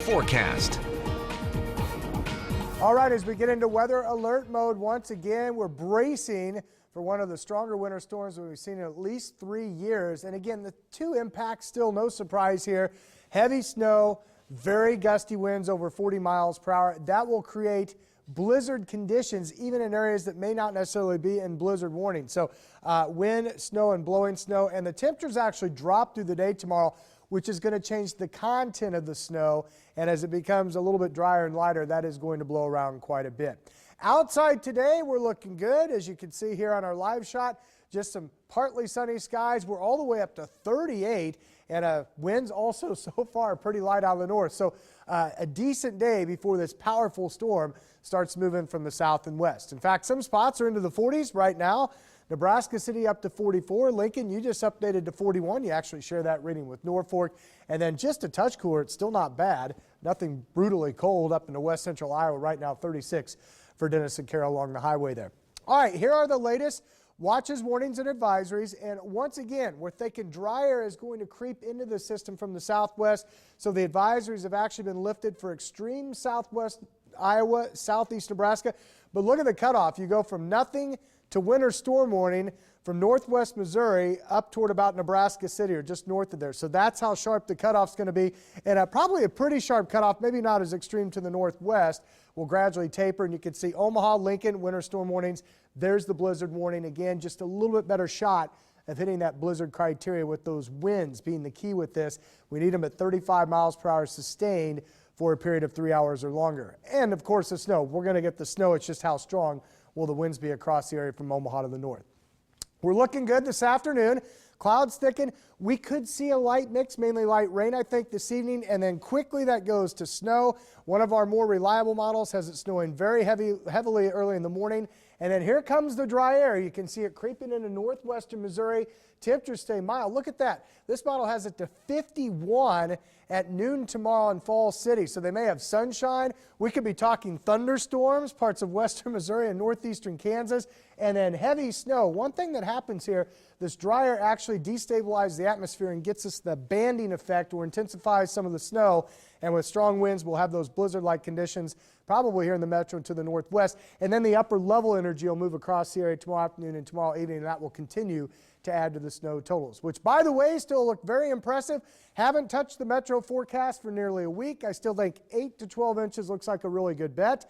forecast. All right, as we get into weather alert mode once again, we're bracing for one of the stronger winter storms that we've seen in at least 3 years. And again, the two impacts, still no surprise here. Heavy snow, very gusty winds over 40 miles per hour. That will create blizzard conditions even in areas that may not necessarily be in blizzard warning. So wind, snow, and blowing snow. And the temperatures actually drop through the day tomorrow, which is going to change the content of the snow. And as it becomes a little bit drier and lighter, that is going to blow around quite a bit. Outside today, we're looking good. As you can see here on our live shot, just some partly sunny skies. We're all the way up to 38, and winds also so far pretty light out of the north. So a decent day before this powerful storm starts moving from the south and west. In fact, some spots are into the 40s right now. Nebraska City up to 44. Lincoln, you just updated to 41. You actually share that reading with Norfolk. And then just a touch cooler. It's still not bad. Nothing brutally cold up into west central Iowa right now, 36 for Dennis and Carroll along the highway there. All right, here are the latest watches, warnings, and advisories. And once again, we're thinking dry air is going to creep into the system from the southwest. So the advisories have actually been lifted for extreme southwest Iowa, southeast Nebraska. But look at the cutoff. You go from nothing to winter storm warning from northwest Missouri up toward about Nebraska City or just north of there. So that's how sharp the cutoff's going to be. And probably a pretty sharp cutoff, maybe not as extreme to the northwest, will gradually taper. And you can see Omaha, Lincoln, winter storm warnings. There's the blizzard warning. Again, just a little bit better shot of hitting that blizzard criteria with those winds being the key with this. We need them at 35 miles per hour sustained for a period of 3 hours or longer. And of course the snow. We're going to get the snow. It's just how strong will the winds be across the area from Omaha to the north. We're looking good this afternoon. Clouds thicken. We could see a light mix, mainly light rain, I think, this evening, and then quickly that goes to snow. One of our more reliable models has it snowing very heavily early in the morning. And then here comes the dry air. You can see it creeping into northwestern Missouri. Temperatures stay mild. Look at that. This model has it to 51 at noon tomorrow in Falls City. So they may have sunshine. We could be talking thunderstorms, parts of western Missouri and northeastern Kansas, and then heavy snow. One thing that happens here, this dry air actually destabilizes the atmosphere and gets us the banding effect or intensifies some of the snow. And with strong winds, we'll have those blizzard-like conditions probably here in the metro to the northwest. And then the upper level energy will move across the area tomorrow afternoon and tomorrow evening, and that will continue to add to the snow totals, which, by the way, still look very impressive. Haven't touched the metro forecast for nearly a week. I still think 8 to 12 inches looks like a really good bet.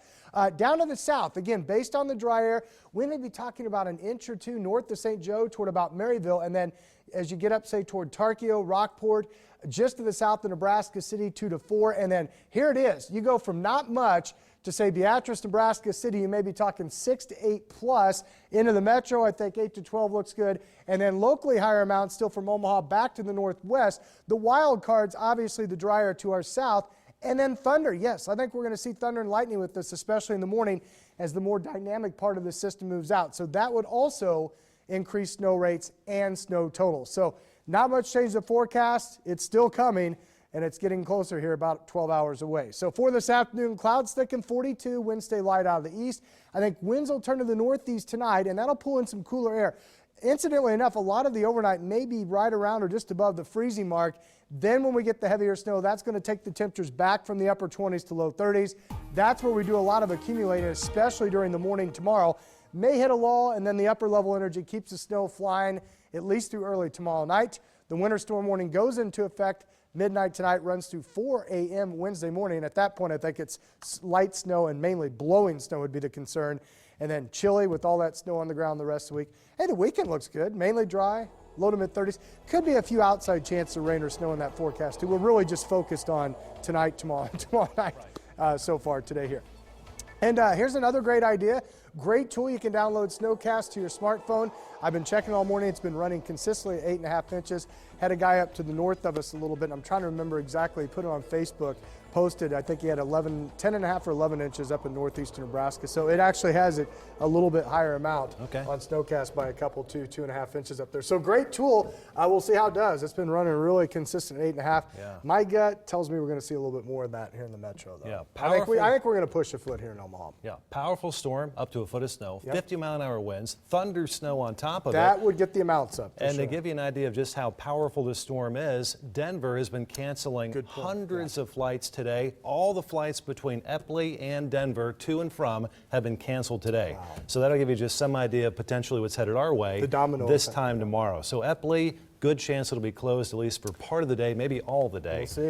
Down to the south, again, based on the dry air, we may be talking about an inch or two north of St. Joe toward about Maryville, and then as you get up, say, toward Tarkio, Rockport, just to the south of Nebraska City, 2 to 4, and then here it is. You go from not much to, say, Beatrice, Nebraska City, you may be talking 6 to 8 plus. Into the metro, I think 8 to 12 looks good. And then locally higher amounts still from Omaha back to the northwest. The wild cards, obviously the dry air to our south. And then thunder. Yes, I think we're going to see thunder and lightning with this, especially in the morning as the more dynamic part of the system moves out. So that would also increase snow rates and snow totals. So not much change in the forecast. It's still coming. And it's getting closer here, about 12 hours away. So for this afternoon, clouds thicken, 42, winds stay light out of the east. I think winds will turn to the northeast tonight, and that'll pull in some cooler air. Incidentally enough, a lot of the overnight may be right around or just above the freezing mark. Then when we get the heavier snow, that's going to take the temperatures back from the upper 20s to low 30s. That's where we do a lot of accumulating, especially during the morning tomorrow. May hit a lull, and then the upper level energy keeps the snow flying at least through early tomorrow night. The winter storm warning goes into effect midnight tonight, runs through 4 a.m. Wednesday morning. At that point, I think it's light snow and mainly blowing snow would be the concern. And then chilly with all that snow on the ground the rest of the week. Hey, the weekend looks good. Mainly dry, low to mid-30s. Could be a few outside chances of rain or snow in that forecast, too. We're really just focused on tonight, tomorrow, and tomorrow night so far today here. And here's another great idea. Great tool. You can download Snowcast to your smartphone. I've been checking all morning. It's been running consistently at 8.5 inches. Had a guy up to the north of us a little bit. And I'm trying to remember exactly. He put it on Facebook. Posted, I think he had 10.5 or 11 inches up in northeastern Nebraska. So it actually has it a little bit higher amount on Snowcast by a couple, 2.5 inches up there. So great tool. We'll see how it does. It's been running really consistent at 8.5. Yeah. My gut tells me we're going to see a little bit more of that here in the metro, though. Yeah, I think we're going to push a foot here in Omaha. Yeah, powerful storm, up to a foot of snow, 50-mile-an-hour winds, thunder snow on top of it. That would get the amounts up. And to give you an idea of just how powerful this storm is, Denver has been canceling hundreds of flights today. All the flights between Epley and Denver to and from have been canceled today. Wow. So that'll give you just some idea of potentially what's headed our way The domino this effect. time tomorrow. So Epley, good chance it'll be closed at least for part of the day, maybe all the day. We'll see.